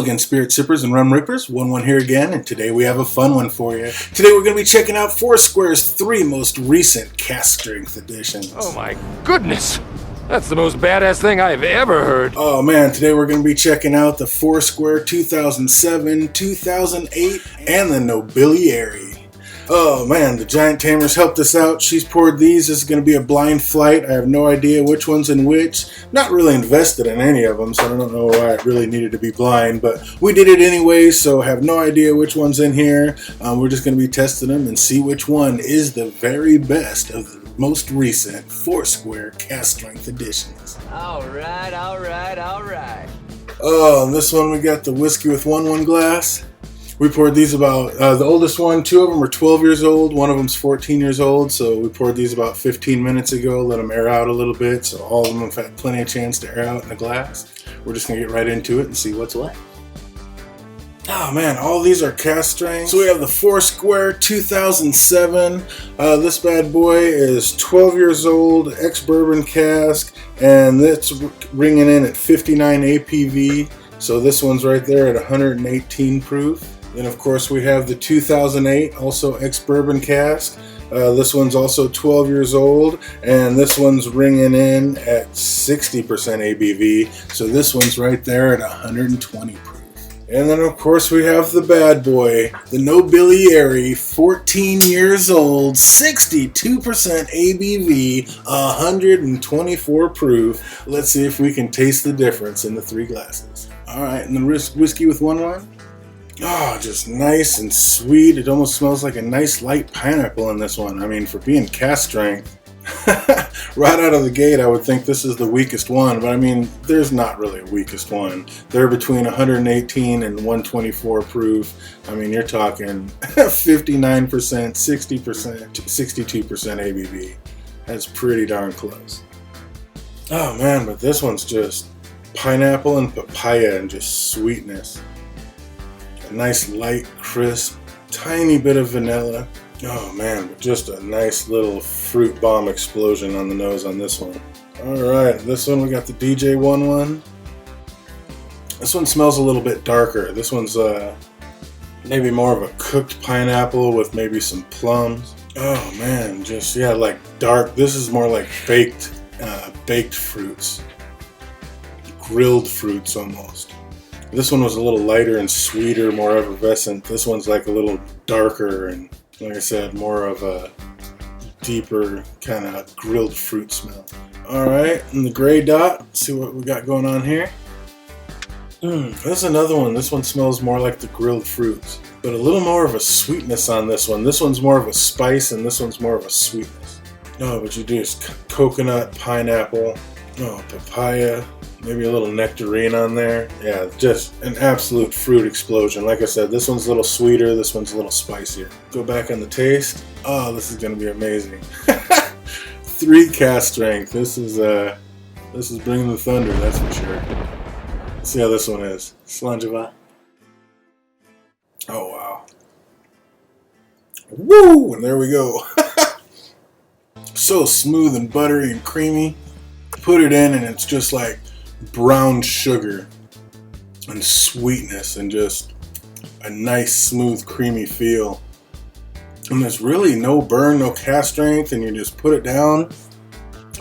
again, Spirit Sippers and Rum Rippers. 1-1 here again, and today we have a fun one for you. Today we're going to be checking out Foursquare's 3 most recent cask strength editions. Oh my goodness! That's the most badass thing I've ever heard. Oh man, today we're going to be checking out the Foursquare 2007, 2008, and the Nobiliary. Oh man, the Giant Tamers helped us out. She's poured these. This is going to be a blind flight. I have no idea which one's in which. Not really invested in any of them, so I don't know why it really needed to be blind, but we did it anyway, so I have no idea which one's in here. We're just going to be testing them and see which one is the very best of the most recent Foursquare cask strength editions. Alright. Oh, and this one we got the whiskey with 1-1 glass. We poured these about, the oldest one, 2 of them are 12 years old, one of them's 14 years old, so we poured these about 15 minutes ago, let them air out a little bit, so all of them have had plenty of chance to air out in the glass. We're just going to get right into it and see what's what. Oh man, all these are cask strength. So we have the Foursquare 2007. This bad boy is 12 years old, ex-bourbon cask, and it's ringing in at 59 APV. So this one's right there at 118 proof. Then of course we have the 2008, also ex-bourbon cask. This one's also 12 years old, and this one's ringing in at 60% ABV. So this one's right there at 120 proof. And then of course we have the bad boy, the Nobiliary, 14 years old, 62% ABV, 124 proof. Let's see if we can taste the difference in the 3 glasses. Alright, and the whiskey with 1-1. Oh, just nice and sweet. It almost smells like a nice light pineapple in this one. I mean, for being cask strength, right out of the gate, I would think this is the weakest one. But I mean, there's not really a weakest one. They're between 118 and 124 proof. I mean, you're talking 59%, 60%, 62% ABV. That's pretty darn close. Oh man, but this one's just pineapple and papaya and just sweetness. A nice light, crisp, tiny bit of vanilla. Oh man, but just a nice little fruit bomb explosion on the nose on this one. Alright, this one we got the DJ 1-1. This one smells a little bit darker. This one's maybe more of a cooked pineapple with maybe some plums. Oh man, just, yeah, like dark. This is more like baked fruits. Grilled fruits almost. This one was a little lighter and sweeter, more effervescent. This one's like a little darker and, like I said, more of a deeper kind of grilled fruit smell. Alright, and the gray dot, let's see what we got going on here. There's another one. This one smells more like the grilled fruits, but a little more of a sweetness on this one. This one's more of a spice and this one's more of a sweetness. No, but you do is coconut, pineapple, papaya, maybe a little nectarine on there. Yeah, just an absolute fruit explosion. Like I said, this one's a little sweeter, this one's a little spicier. Go back on the taste. Oh, this is going to be amazing. 3 cask strength. This is bringing the thunder, that's for sure. Let's see how this one is. Slanjava. Oh, wow. Woo! And there we go. So smooth and buttery and creamy. Put it in and it's just like brown sugar and sweetness and just a nice smooth creamy feel, and there's really no burn, no cask strength, and you just put it down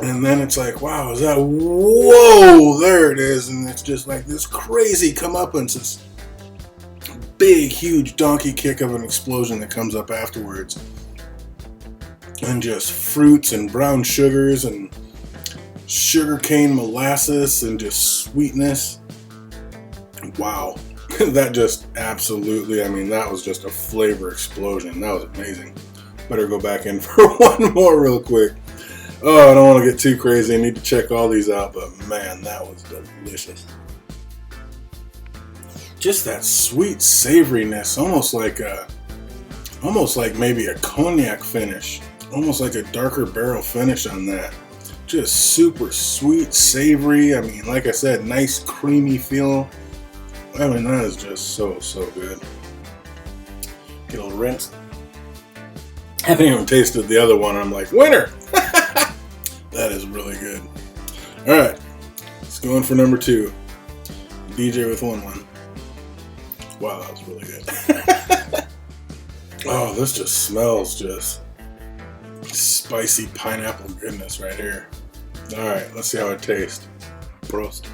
and then it's like, wow, is that, whoa, there it is, and it's just like this crazy comeuppance, this big huge donkey kick of an explosion that comes up afterwards, and just fruits and brown sugars and sugarcane molasses and just sweetness. Wow. That just absolutely, I mean, that was just a flavor explosion. That was amazing. Better go back in for one more real quick. Oh, I don't want to get too crazy. I need to check all these out, but man, that was delicious. Just that sweet savoriness, almost like maybe a cognac finish. Almost like a darker barrel finish on that. Just super sweet, savory. I mean, like I said, nice creamy feel. I mean, that is just so good. Get a little rinse. I haven't even tasted the other one. I'm like, winner! That is really good. Alright, let's go in for number 2. DJ with 1-1. Wow, that was really good. Oh, this just smells just spicy pineapple goodness right here. Alright, let's see how it tastes. Prost.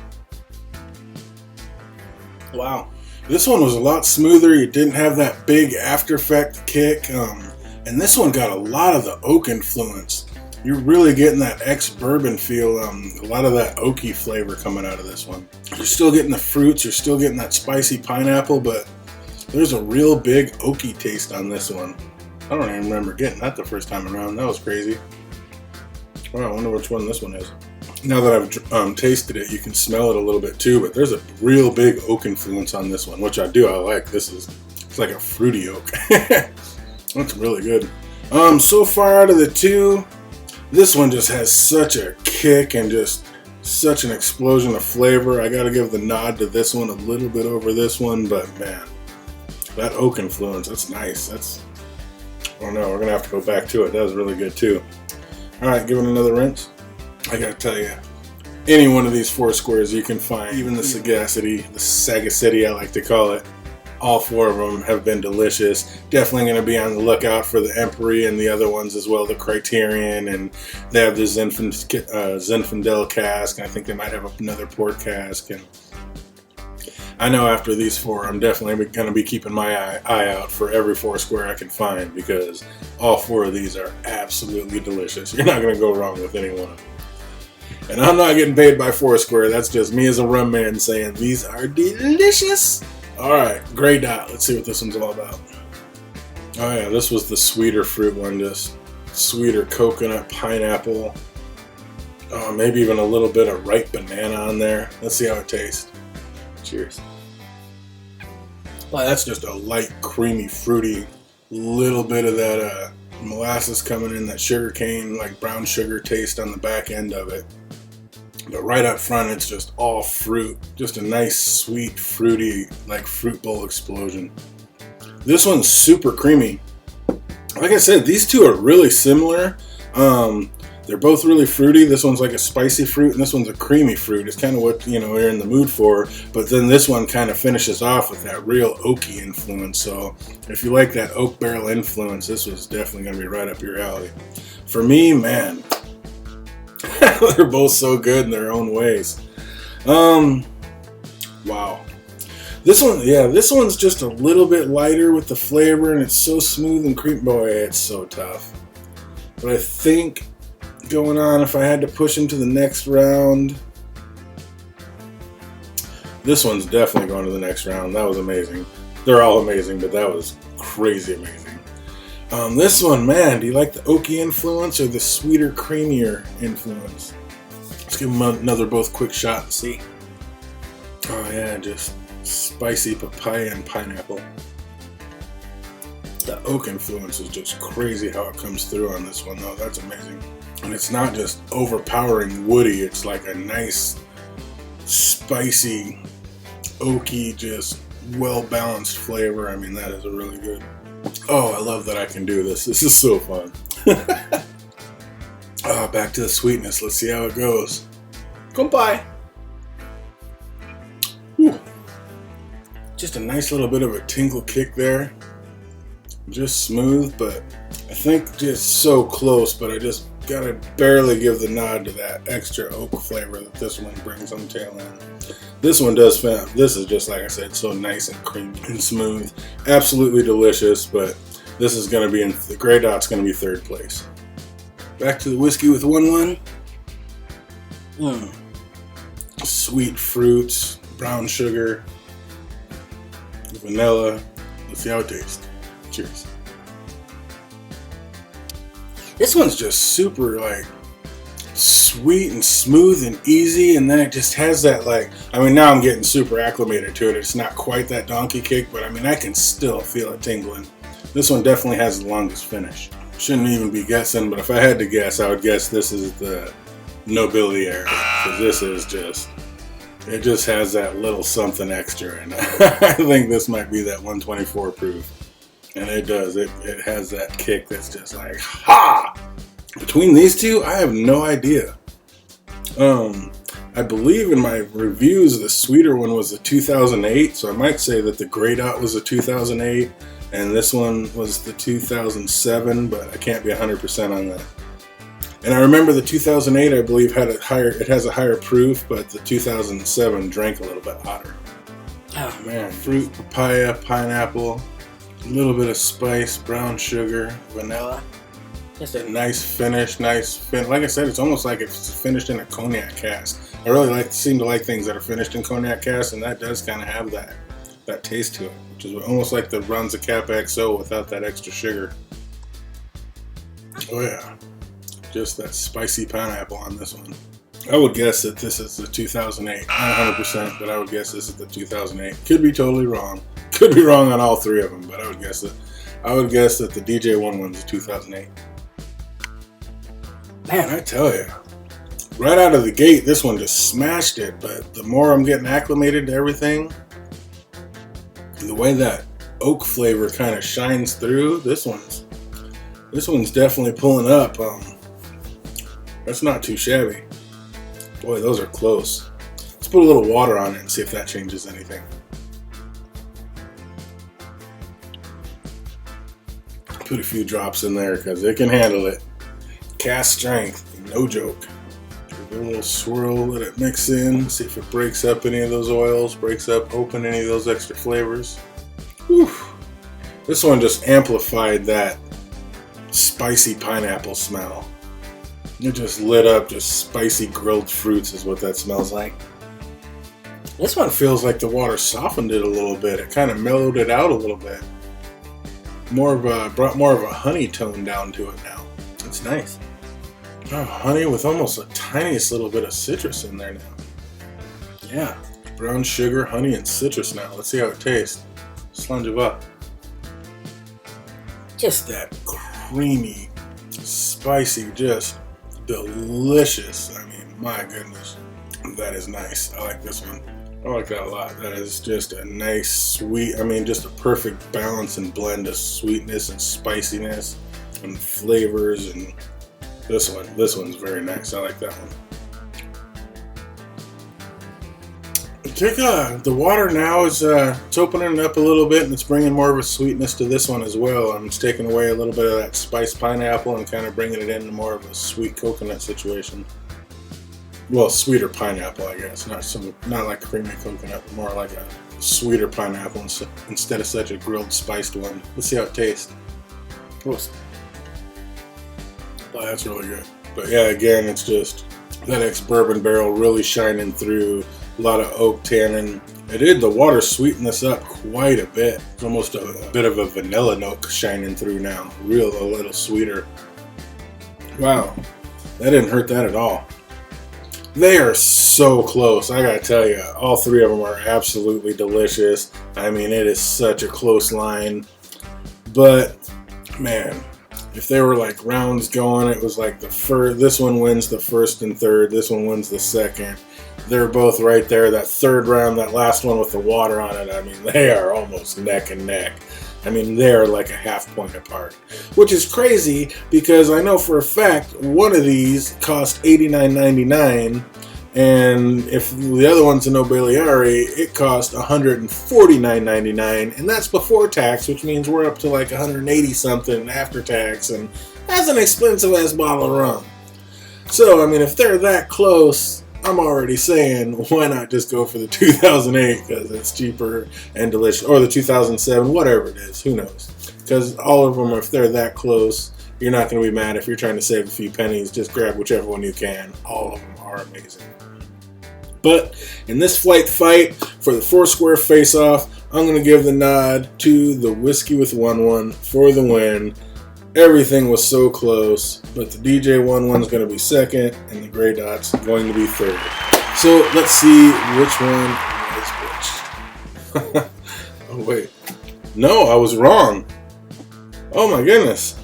Wow. This one was a lot smoother. You didn't have that big after effect kick. And this one got a lot of the oak influence. You're really getting that ex-bourbon feel, a lot of that oaky flavor coming out of this one. You're still getting the fruits, you're still getting that spicy pineapple, but there's a real big oaky taste on this one. I don't even remember getting that the first time around. That was crazy. Wow, I wonder which one this one is. Now that I've tasted it, you can smell it a little bit too, but there's a real big oak influence on this one, which I like. It's like a fruity oak. That's really good. So far out of the two, this one just has such a kick and just such an explosion of flavor. I gotta give the nod to this one a little bit over this one, but man, that oak influence, that's nice. Oh no, we're gonna have to go back to it. That was really good too. Alright, give it another rinse. I gotta tell you, any one of these Foursquares you can find, even the Sagacity I like to call it, all four of them have been delicious. Definitely going to be on the lookout for the Empery and the other ones as well, the Criterion, and they have the Zinfandel cask, and I think they might have another port cask. And I know after these four, I'm definitely going to be keeping my eye out for every Foursquare I can find, because all four of these are absolutely delicious. You're not going to go wrong with any one of them. And I'm not getting paid by Foursquare. That's just me as a rum man saying these are delicious. Alright, Grey Dot. Let's see what this one's all about. Oh yeah, this was the sweeter fruit one. Just sweeter coconut, pineapple. Oh, maybe even a little bit of ripe banana on there. Let's see how it tastes. Cheers. Well, that's just a light, creamy, fruity, little bit of that molasses coming in, that sugar cane, like brown sugar taste on the back end of it. But right up front, it's just all fruit. Just a nice, sweet, fruity, like fruit bowl explosion. This one's super creamy. Like I said, these two are really similar. They're both really fruity. This one's like a spicy fruit, and this one's a creamy fruit. It's kind of what, you're in the mood for. But then this one kind of finishes off with that real oaky influence. So if you like that oak barrel influence, this was definitely going to be right up your alley. For me, man, they're both so good in their own ways. Wow. This one's just a little bit lighter with the flavor, and it's so smooth and creamy. Boy, it's so tough. But I think going on, if I had to push into the next round, this one's definitely going to the next round. That was amazing. They're all amazing, but that was crazy amazing. This one, man, do you like the oaky influence or the sweeter, creamier influence? Let's give them another both quick shot and see. Oh yeah, just spicy papaya and pineapple. The oak influence is just crazy how it comes through on this one, though. That's amazing. And it's not just overpowering woody. It's like a nice, spicy, oaky, just well-balanced flavor. I mean, that is a really good. Oh, I love that I can do this. This is so fun. Back to the sweetness. Let's see how it goes. Goodbye. Whew. Just a nice little bit of a tinkle kick there. Just smooth, but I think just so close, but I just gotta barely give the nod to that extra oak flavor that this one brings on the tail end. This one does fit. This is just, like I said, so nice and creamy and smooth. Absolutely delicious, but this is gonna be the Grey Dot's gonna be third place. Back to the whiskey with 1-1. Sweet fruits, brown sugar, vanilla. Let's see how it tastes. Cheers. This one's just super sweet and smooth and easy, and then it just has that now I'm getting super acclimated to it. It's not quite that donkey kick, but I can still feel it tingling. This one definitely has the longest finish. Shouldn't even be guessing, but if I had to guess, I would guess this is the Nobiliary, because this is just, it just has that little something extra, and I think this might be that 124 proof. And it does. It has that kick that's just like, ha! Between these two, I have no idea. I I believe in my reviews the sweeter one was the 2008, so I might say that the Grey Dot was the 2008 and this one was the 2007, but I can't be 100% on that. And I remember the 2008, I believe, it has a higher proof, but the 2007 drank a little bit hotter. Oh man, fruit, papaya, pineapple, a little bit of spice, brown sugar, vanilla. Just a nice finish, like I said, it's almost like it's finished in a cognac cask. I really seem to like things that are finished in cognac cask, and that does kind of have that taste to it, which is almost like the Rums of Cap XO without that extra sugar. Oh yeah, just that spicy pineapple on this one. I would guess that this is the 2008, not 100%, but I would guess this is the 2008. Could be totally wrong. Could be wrong on all three of them, but I would guess that the DJ11's the 2008. Man, I tell you, right out of the gate, this one just smashed it. But the more I'm getting acclimated to everything, the way that oak flavor kind of shines through, this one's definitely pulling up. That's not too shabby. Boy, those are close. Let's put a little water on it and see if that changes anything. Put a few drops in there because it can handle it. Cask strength, no joke. Give it a little swirl, let it mix in, see if it breaks up any of those oils, open any of those extra flavors. Whew. This one just amplified that spicy pineapple smell. It just lit up just spicy grilled fruits is what that smells like. This one feels like the water softened it a little bit. It kind of mellowed it out a little bit. Brought more of a honey tone down to it now. It's nice. Oh, honey with almost a tiniest little bit of citrus in there now. Yeah, brown sugar, honey, and citrus now. Let's see how it tastes. Slunge it up. Just that creamy, spicy, just delicious. I mean, my goodness. That is nice. I like this one. I like that a lot. That is just a nice, sweet, just a perfect balance and blend of sweetness and spiciness and flavors, and this one's very nice. I like that one. The water now is it's opening up a little bit, and it's bringing more of a sweetness to this one as well. It's taking away a little bit of that spiced pineapple and kind of bringing it into more of a sweet coconut situation. Well, sweeter pineapple, I guess. Not like creamy coconut, but more like a sweeter pineapple instead of such a grilled spiced one. Let's see how it tastes. Oh, that's really good. But yeah, again, it's just that ex-bourbon barrel really shining through. A lot of oak tannin. The water sweetened this up quite a bit. It's almost a bit of a vanilla note shining through now. A little sweeter. Wow, that didn't hurt that at all. They are so close. I gotta tell you, all three of them are absolutely delicious. It is such a close line. But man, if they were like rounds going, it was like this one wins the first and third, this one wins the second. They're both right there. That third round, that last one with the water on it, they are almost neck and neck. They're like a half point apart, which is crazy because I know for a fact one of these cost $89.99, and if the other one's a Nobiliary, it cost $149.99, and that's before tax, which means we're up to like $180 something after tax, and that's an expensive ass bottle of rum. So if they're that close, I'm already saying, why not just go for the 2008 because it's cheaper and delicious, or the 2007, whatever it is, who knows? Because all of them, if they're that close, you're not going to be mad if you're trying to save a few pennies. Just grab whichever one you can. All of them are amazing. But in this flight fight for the Foursquare face-off, I'm going to give the nod to the Whiskey with 1-1 for the win. Everything was so close, but the DJ11's going to be second, and the Grey Dot's going to be third. So let's see which one is which. Oh wait, no, I was wrong. Oh my goodness.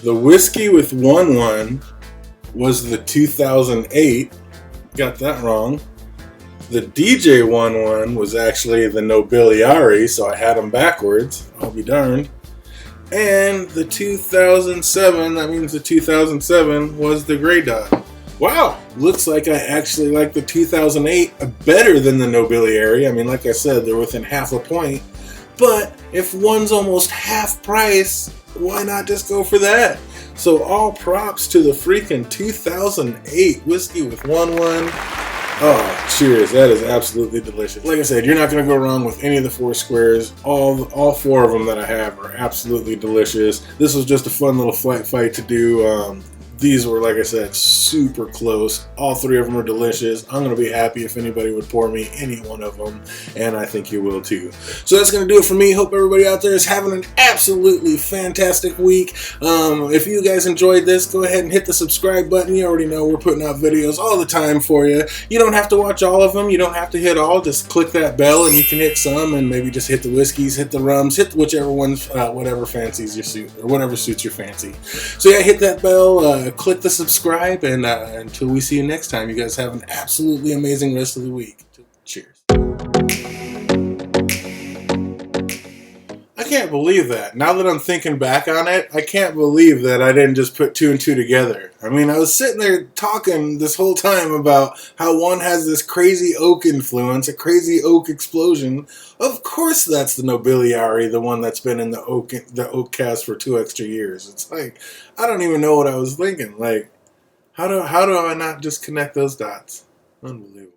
The Whiskey with 1-1 was the 2008. Got that wrong. The DJ11 was actually the Nobiliary, so I had them backwards. I'll be darned. And the 2007, that means the 2007 was the Grey Dot. Wow, looks like I actually like the 2008 better than the Nobiliary. I mean, like I said, they're within half a point. But if one's almost half price, why not just go for that? So all props to the freaking 2008 whiskey with 1-1. Oh, cheers. That is absolutely delicious. Like I said, you're not going to go wrong with any of the Foursquares. All four of them that I have are absolutely delicious. This was just a fun little flight fight to do. These were, like I said, super close. All three of them are delicious. I'm going to be happy if anybody would pour me any one of them, and I think you will too. So that's going to do it for me. Hope everybody out there is having an absolutely fantastic week. If you guys enjoyed this, go ahead and hit the subscribe button. You already know we're putting out videos all the time for you. You don't have to watch all of them. You don't have to hit all. Just click that bell, and you can hit some, and maybe just hit the whiskeys, hit the rums, hit whichever ones, whatever fancies your suit, or whatever suits your fancy. So yeah, hit that bell. Click the subscribe, and until we see you next time, you guys have an absolutely amazing rest of the week. Cheers. I can't believe that. Now that I'm thinking back on it, I can't believe that I didn't just put two and two together. I mean, I was sitting there talking this whole time about how one has this crazy oak influence, a crazy oak explosion. Of course that's the Nobiliary, the one that's been in the oak cask for 2 extra years. It's like, I don't even know what I was thinking. Like, how do I not just connect those dots? Unbelievable.